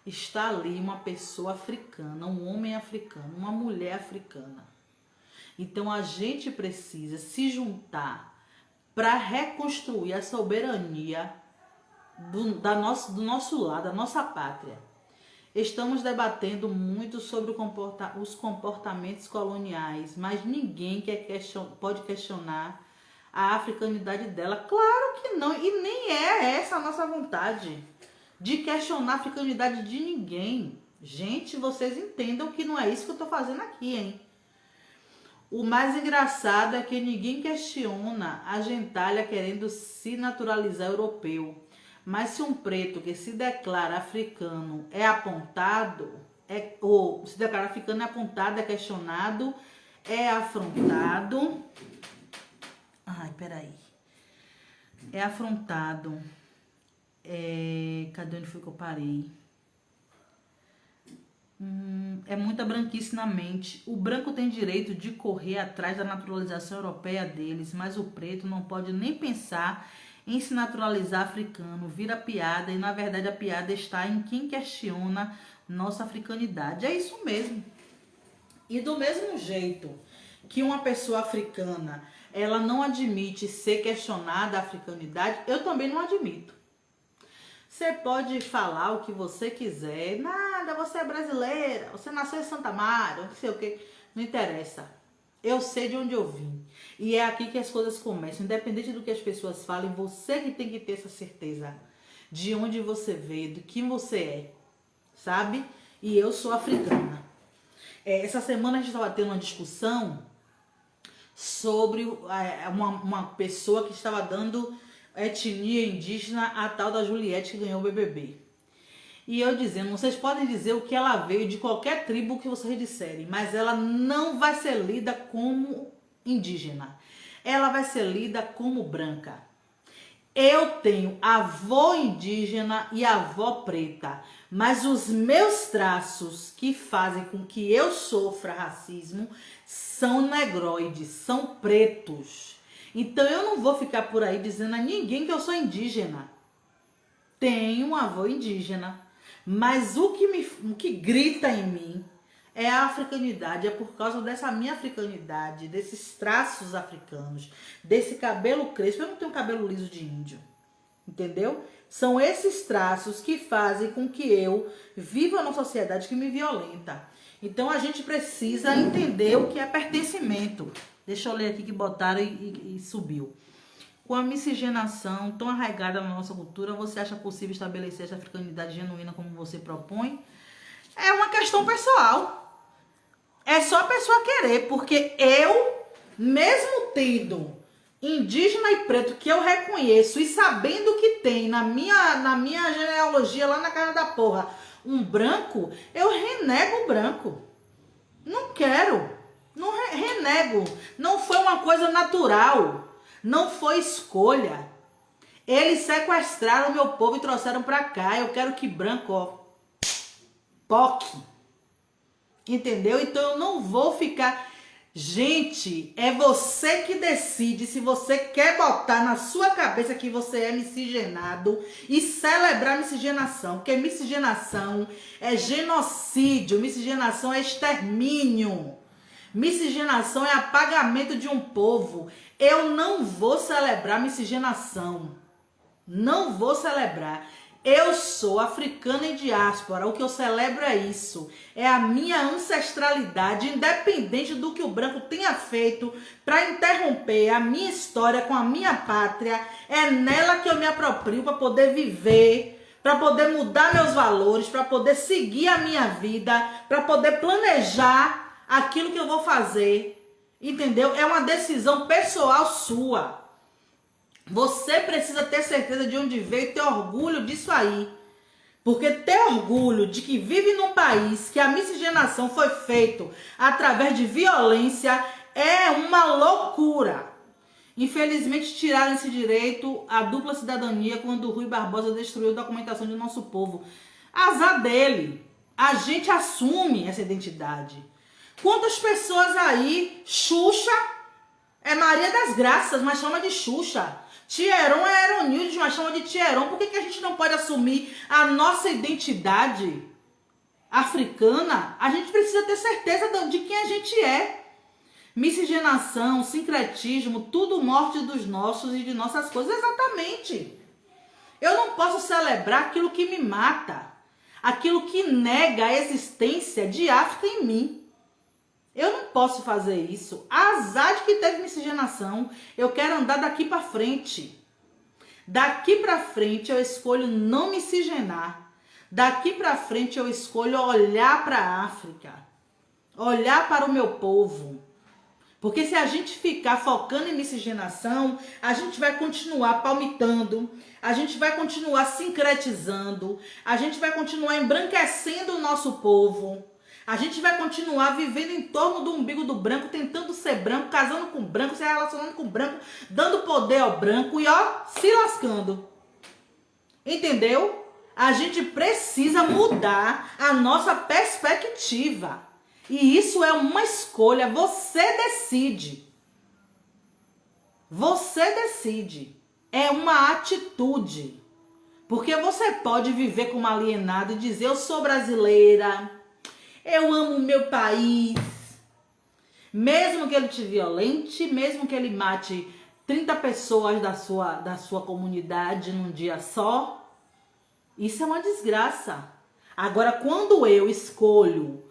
está ali uma pessoa africana, um homem africano, uma mulher africana. Então a gente precisa se juntar para reconstruir a soberania do nosso lado, da nossa pátria. Estamos debatendo muito sobre os comportamentos coloniais, mas ninguém pode questionar a africanidade dela. Claro que não, e nem é essa a nossa vontade de questionar a africanidade de ninguém. Gente, vocês entendam que não é isso que eu tô fazendo aqui, hein? O mais engraçado é que ninguém questiona a gentalha querendo se naturalizar europeu. Mas se um preto que se declara africano é apontado, ou se declara africano é apontado, é questionado, é afrontado. Ai, peraí. É afrontado. Cadê onde foi que eu parei? É muita branquice na mente. O branco tem direito de correr atrás da naturalização europeia deles, mas o preto não pode nem pensar em se naturalizar africano. Vira piada, e na verdade a piada está em quem questiona nossa africanidade. É isso mesmo. E do mesmo jeito que uma pessoa africana, ela não admite ser questionada a africanidade, eu também não admito. Você pode falar o que você quiser. Nada, você é brasileira, você nasceu em Santa Maria, não sei o que. Não interessa. Eu sei de onde eu vim. E é aqui que as coisas começam. Independente do que as pessoas falem, você que tem que ter essa certeza de onde você veio, do que você é. Sabe? E eu sou africana. Essa semana a gente estava tendo uma discussão sobre uma pessoa que estava dando etnia indígena, a tal da Juliette que ganhou o BBB. E eu dizendo, vocês podem dizer o que ela veio de qualquer tribo que vocês disserem, mas ela não vai ser lida como indígena. Ela vai ser lida como branca. Eu tenho avó indígena e avó preta, mas os meus traços que fazem com que eu sofra racismo são negroides, são pretos. Então eu não vou ficar por aí dizendo a ninguém que eu sou indígena. Tenho um avô indígena, mas o que grita em mim é a africanidade. É por causa dessa minha africanidade, desses traços africanos, desse cabelo crespo. Eu não tenho cabelo liso de índio, entendeu? São esses traços que fazem com que eu viva numa sociedade que me violenta. Então a gente precisa entender o que é pertencimento. Deixa eu ler aqui que botaram e subiu. Com a miscigenação tão arraigada na nossa cultura, você acha possível estabelecer essa africanidade genuína como você propõe? É uma questão pessoal. É só a pessoa querer, porque eu, mesmo tendo indígena e preto que eu reconheço e sabendo que tem na minha genealogia lá na casa da porra um branco, eu renego o branco. Não quero. Não renego. Não foi uma coisa natural. Não foi escolha. Eles sequestraram meu povo e trouxeram pra cá. Eu quero que branco, ó, toque. Entendeu? Então eu não vou ficar... Gente, é você que decide se você quer botar na sua cabeça que você é miscigenado e celebrar miscigenação. Porque miscigenação é genocídio, miscigenação é extermínio. Miscigenação é apagamento de um povo. Eu não vou celebrar miscigenação. Não vou celebrar. Eu sou africana em diáspora, o que eu celebro é isso. É a minha ancestralidade, independente do que o branco tenha feito para interromper a minha história com a minha pátria. É nela que eu me aproprio para poder viver, para poder mudar meus valores, para poder seguir a minha vida, para poder planejar aquilo que eu vou fazer. Entendeu? É uma decisão pessoal sua. Você precisa ter certeza de onde veio e ter orgulho disso aí. Porque ter orgulho de que vive num país que a miscigenação foi feita através de violência é uma loucura. Infelizmente tiraram esse direito à dupla cidadania quando o Rui Barbosa destruiu a documentação do nosso povo. Azar dele. A gente assume essa identidade. Quantas pessoas aí, Xuxa é Maria das Graças, mas chama de Xuxa. Tieron é Aeronildes, mas chama de Tieron. Por que a gente não pode assumir a nossa identidade africana? A gente precisa ter certeza de quem a gente é. Miscigenação, sincretismo, tudo morte dos nossos e de nossas coisas. Exatamente. Eu não posso celebrar aquilo que me mata, aquilo que nega a existência de África em mim. Eu não posso fazer isso. Azar de que teve miscigenação. Eu quero andar daqui para frente. Daqui para frente eu escolho não miscigenar. Daqui para frente eu escolho olhar para a África. Olhar para o meu povo. Porque se a gente ficar focando em miscigenação, a gente vai continuar palmitando, a gente vai continuar sincretizando, a gente vai continuar embranquecendo o nosso povo. A gente vai continuar vivendo em torno do umbigo do branco, tentando ser branco, casando com branco, se relacionando com branco, dando poder ao branco e ó, se lascando. Entendeu? A gente precisa mudar a nossa perspectiva. E isso é uma escolha, você decide. Você decide. É uma atitude. Porque você pode viver como alienado e dizer, eu sou brasileira, eu amo o meu país. Mesmo que ele te violente, mesmo que ele mate 30 pessoas da sua comunidade num dia só, isso é uma desgraça. Agora, quando eu escolho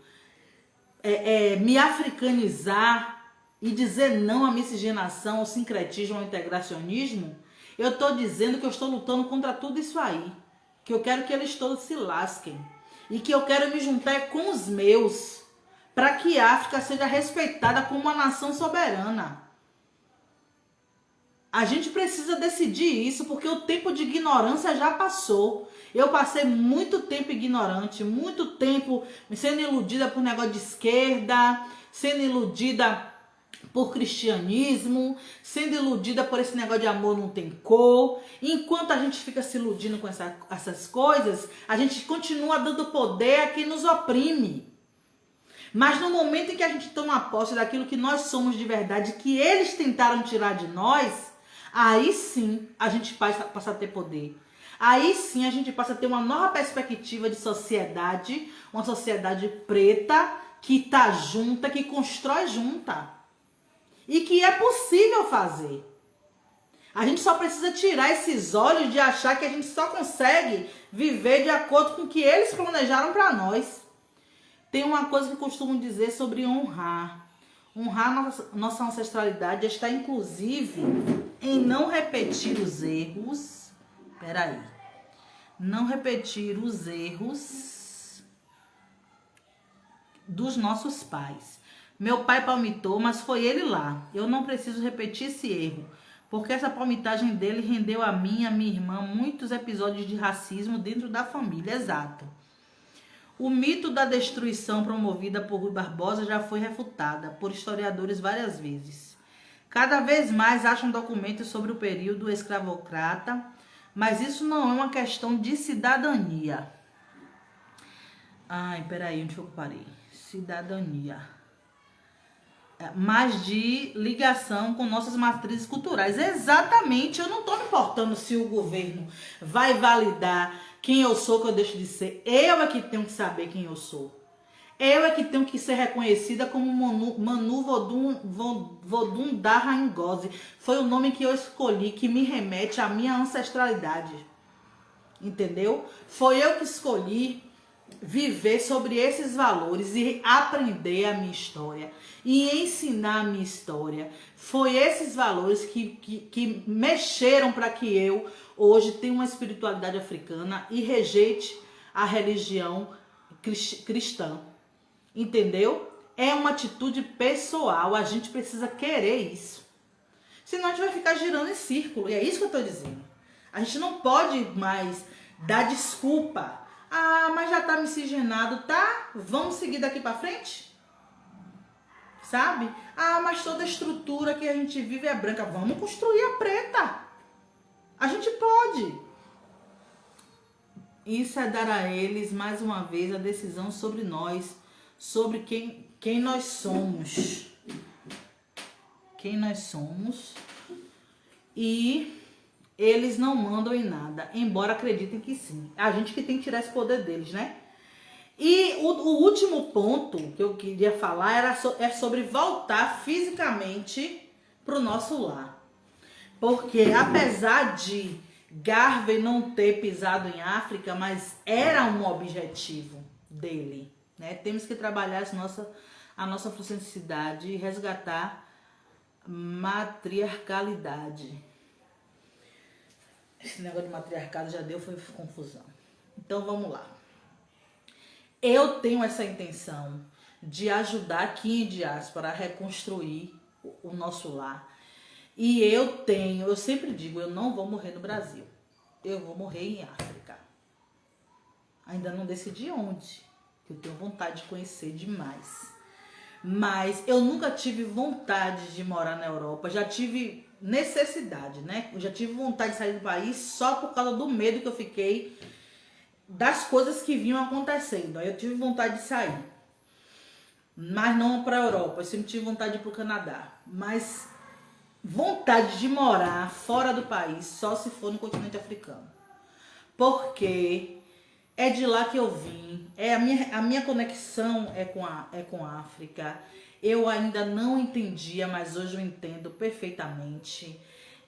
me africanizar e dizer não à miscigenação, ao sincretismo, ao integracionismo, eu estou dizendo que eu estou lutando contra tudo isso aí. Que eu quero que eles todos se lasquem. E que eu quero me juntar com os meus, para que a África seja respeitada como uma nação soberana. A gente precisa decidir isso, porque o tempo de ignorância já passou. Eu passei muito tempo ignorante, muito tempo sendo iludida por negócio de esquerda, sendo iludida por cristianismo, sendo iludida por esse negócio de amor não tem cor. Enquanto a gente fica se iludindo com essas coisas, a gente continua dando poder a quem nos oprime. Mas no momento em que a gente toma posse daquilo que nós somos de verdade, que eles tentaram tirar de nós, aí sim a gente passa a ter poder. Aí sim a gente passa a ter uma nova perspectiva de sociedade, uma sociedade preta, que tá junta, que constrói junta. E que é possível fazer. A gente só precisa tirar esses olhos de achar que a gente só consegue viver de acordo com o que eles planejaram para nós. Tem uma coisa que eu costumo dizer sobre honrar. Honrar nossa ancestralidade está inclusive em não repetir os erros. Peraí. Não repetir os erros dos nossos pais. Meu pai palmitou, mas foi ele lá. Eu não preciso repetir esse erro, porque essa palmitagem dele rendeu a mim e a minha irmã muitos episódios de racismo dentro da família. Exato. O mito da destruição promovida por Rui Barbosa já foi refutada por historiadores várias vezes. Cada vez mais acham documentos sobre o período escravocrata, mas isso não é uma questão de cidadania. Ai, peraí, onde foi que eu parei? Cidadania. Mas de ligação com nossas matrizes culturais. Exatamente, eu não estou me importando se o governo vai validar quem eu sou, que eu deixo de ser. Eu é que tenho que saber quem eu sou. Eu é que tenho que ser reconhecida como Manu Vodun Daha Ngozi. Foi o nome que eu escolhi, que me remete à minha ancestralidade. entendeu? Foi eu que escolhi viver sobre esses valores e aprender a minha história e ensinar a minha história. Foi esses valores que mexeram para que eu hoje tenha uma espiritualidade africana e rejeite a religião cristã, entendeu? É uma atitude pessoal, a gente precisa querer isso. Senão a gente vai ficar girando em círculo, e é isso que eu estou dizendo. A gente não pode mais dar desculpa. Ah, mas já tá miscigenado, tá? Vamos seguir daqui para frente? Sabe? Ah, mas toda a estrutura que a gente vive é branca. Vamos construir a preta. A gente pode. Isso é dar a eles, mais uma vez, a decisão sobre nós, sobre quem nós somos. Quem nós somos. E eles não mandam em nada, embora acreditem que sim. A gente que tem que tirar esse poder deles, né? E o último ponto que eu queria falar é sobre voltar fisicamente para o nosso lar. Porque apesar de Garvey não ter pisado em África, mas era um objetivo dele, né? Temos que trabalhar a nossa afrocentricidade e resgatar matriarcalidade. Esse negócio de matriarcado já foi confusão. Então vamos lá. Eu tenho essa intenção de ajudar aqui em diáspora a reconstruir o nosso lar. E eu sempre digo, eu não vou morrer no Brasil. Eu vou morrer em África. Ainda não decidi onde, que eu tenho vontade de conhecer demais. Mas eu nunca tive vontade de morar na Europa. Já tive necessidade, né? Eu já tive vontade de sair do país só por causa do medo que eu fiquei das coisas que vinham acontecendo. Aí eu tive vontade de sair. Mas não para a Europa. Eu sempre tive vontade de ir para o Canadá. Mas vontade de morar fora do país só se for no continente africano. Porque é de lá que eu vim. A minha conexão é com a África. Eu ainda não entendia, mas hoje eu entendo perfeitamente.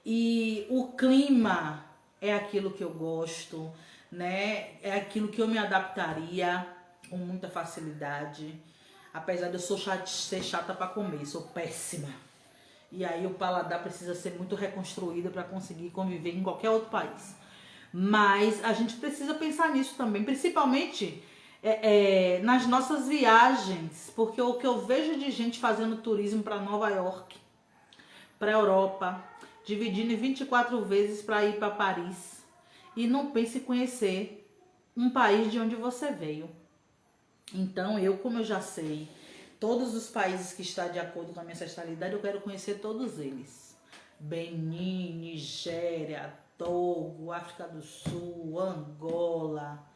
E o clima é aquilo que eu gosto, né? É aquilo que eu me adaptaria com muita facilidade. Apesar de eu ser chata para comer, sou péssima. E aí o paladar precisa ser muito reconstruído para conseguir conviver em qualquer outro país. Mas a gente precisa pensar nisso também, principalmente nas nossas viagens, porque o que eu vejo de gente fazendo turismo para Nova York, para Europa, dividindo em 24 vezes para ir para Paris, e não pense em conhecer um país de onde você veio. Então como eu já sei todos os países que estão de acordo com a minha ancestralidade, eu quero conhecer todos eles. Benin, Nigéria, Togo, África do Sul, Angola,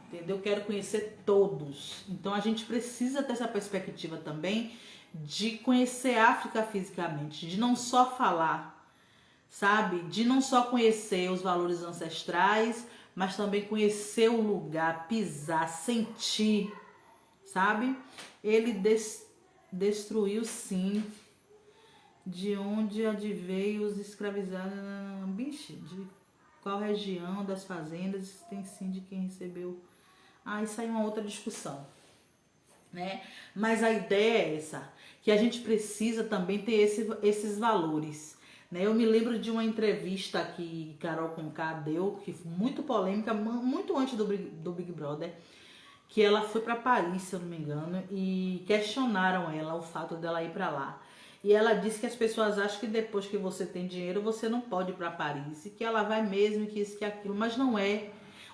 entendeu? Eu quero conhecer todos. Então a gente precisa ter essa perspectiva também de conhecer a África fisicamente, de não só falar, sabe? De não só conhecer os valores ancestrais, mas também conhecer o lugar, pisar, sentir, sabe? Ele destruiu sim de onde adveio os escravizados. Bicho, de qual região das fazendas tem sim de quem recebeu. Isso aí é uma outra discussão, né? Mas a ideia é essa, que a gente precisa também ter esses valores, né? Eu me lembro de uma entrevista que Carol Conká deu, que foi muito polêmica, muito antes do Big Brother, que ela foi para Paris, se eu não me engano, e questionaram ela o fato dela ir para lá. E ela disse que as pessoas acham que depois que você tem dinheiro, você não pode ir para Paris, e que ela vai mesmo, que isso, que aquilo, mas não é.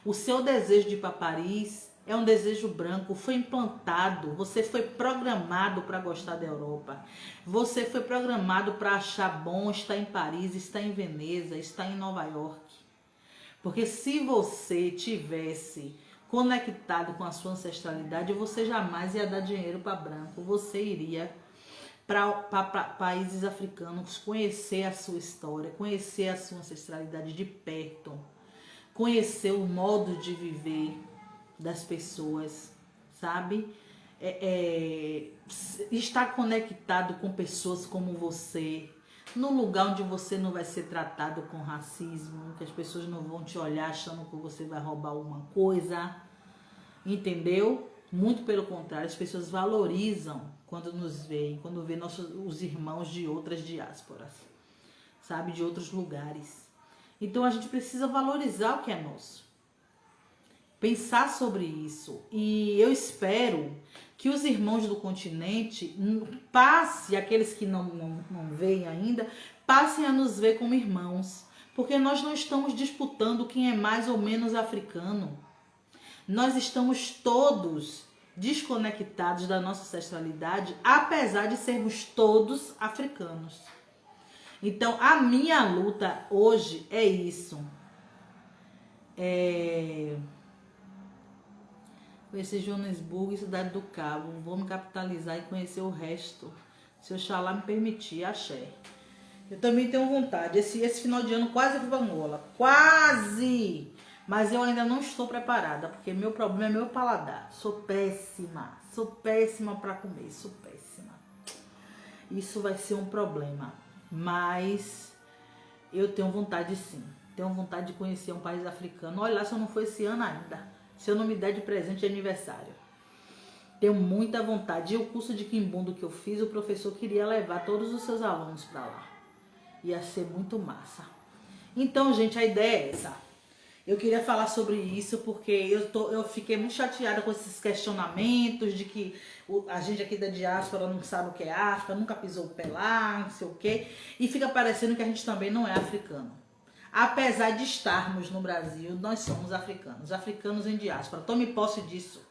O seu desejo de ir para Paris é um desejo branco, foi implantado, você foi programado para gostar da Europa. Você foi programado para achar bom estar em Paris, estar em Veneza, estar em Nova York. Porque se você tivesse conectado com a sua ancestralidade, você jamais ia dar dinheiro para branco, você iria para países africanos conhecer a sua história, conhecer a sua ancestralidade de perto, conhecer o modo de viver das pessoas, sabe? Estar conectado com pessoas como você, num lugar onde você não vai ser tratado com racismo, que as pessoas não vão te olhar achando que você vai roubar alguma coisa, entendeu? Muito pelo contrário, as pessoas valorizam quando nos veem, quando vê os irmãos de outras diásporas, sabe, de outros lugares. Então a gente precisa valorizar o que é nosso, pensar sobre isso. E eu espero que os irmãos do continente passem, aqueles que não veem ainda, passem a nos ver como irmãos, porque nós não estamos disputando quem é mais ou menos africano. Nós estamos todos desconectados da nossa ancestralidade, apesar de sermos todos africanos. Então, a minha luta hoje é isso. Conhecer Joanesburgo e Cidade do Cabo. Vou me capitalizar e conhecer o resto, se Oxalá me permitir. Axé. Eu também tenho vontade. Esse final de ano quase fui para Angola. Quase! Mas eu ainda não estou preparada, porque meu problema é meu paladar. Sou péssima para comer, sou péssima. Isso vai ser um problema, mas eu tenho vontade sim. Tenho vontade de conhecer um país africano. Olha lá, se eu não for esse ano ainda, se eu não me der de presente de aniversário. Tenho muita vontade. E o curso de Quimbundo que eu fiz, o professor queria levar todos os seus alunos para lá. Ia ser muito massa. Então, gente, a ideia é essa. Eu queria falar sobre isso porque eu fiquei muito chateada com esses questionamentos de que a gente aqui da diáspora não sabe o que é África, nunca pisou o pé lá, não sei o quê. E fica parecendo que a gente também não é africano. Apesar de estarmos no Brasil, nós somos africanos. Africanos em diáspora. Tome posse disso.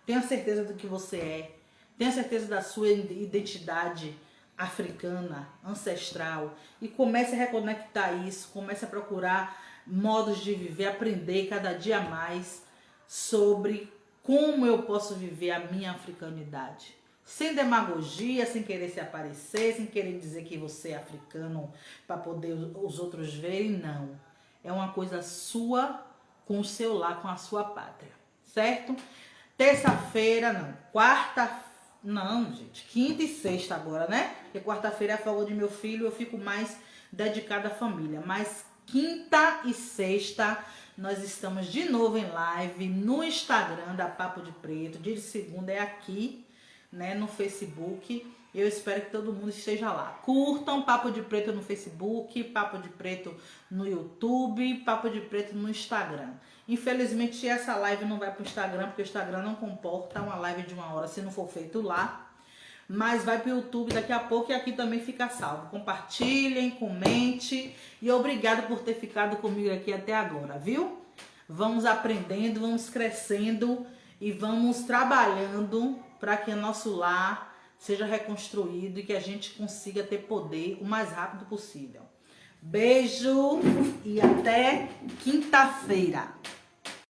Tenha certeza do que você é. Tenha certeza da sua identidade africana, ancestral. E comece a reconectar isso. Comece a procurar modos de viver, aprender cada dia mais sobre como eu posso viver a minha africanidade. Sem demagogia, sem querer se aparecer, sem querer dizer que você é africano para poder os outros verem, não. É uma coisa sua com o seu lar, com a sua pátria, certo? Terça-feira, não. Não, gente. Quinta e sexta agora, né? Porque quarta-feira é a folga de meu filho, eu fico mais dedicada à família. Mas quinta e sexta nós estamos de novo em live no Instagram da Papo de Preto. Dia de segunda é aqui, né, no Facebook. Eu espero que todo mundo esteja lá. Curtam Papo de Preto no Facebook, Papo de Preto no YouTube, Papo de Preto no Instagram. Infelizmente essa live não vai para o Instagram, porque o Instagram não comporta uma live de 1 hora se não for feito lá. Mas vai para o YouTube daqui a pouco e aqui também fica salvo. Compartilhem, comente e obrigado por ter ficado comigo aqui até agora, viu? Vamos aprendendo, vamos crescendo e vamos trabalhando para que o nosso lar seja reconstruído e que a gente consiga ter poder o mais rápido possível. Beijo e até quinta-feira.